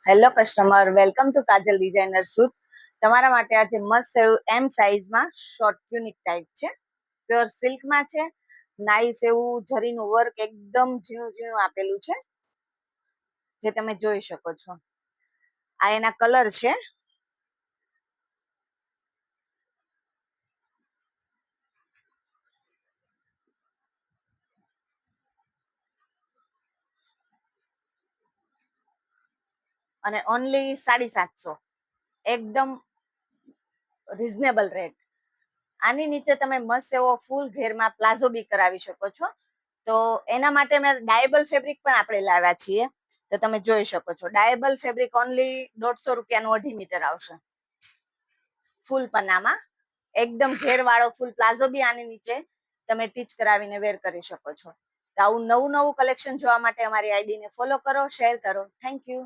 Hello customer, welcome to Kajal designer suit. તમારા માટે આજે મસ્ત એવું એમ સાઇઝમાં શોર્ટ ટ્યુનિક ટાઈપ છે. પ્યોર સિલ્કમાં છે. નાઈસ એવું જરીનું વર્ક એકદમ ઝીણું ઝીણું આપેલું છે, જે તમે જોઈ શકો છો. આ એના કલર છે. અને ઓનલી 750, એકદમ રિઝનેબલ રેટ. આની નીચે તમે મસ્ત એવો ફૂલ ઘેરમાં પ્લાઝો બી કરાવી શકો છો. તો એના માટે મેં ડાયેબલ ફેબ્રિક પણ આપણે લાવ્યા છીએ. તો તમે જોઈ શકો છો, ડાયેબલ ફેબ્રિક ઓનલી 150 રૂપિયાનું 2.5 મીટર આવશે. ફૂલ પનામાં એકદમ ઘેર વાળો ફૂલ પ્લાઝો બી આની નીચે તમે ટીચ કરાવીને વેર કરી શકો છો. તો આવું નવું નવું કલેક્શન જોવા માટે અમારી આઈડીને ફોલો કરો, શેર કરો. Thank you.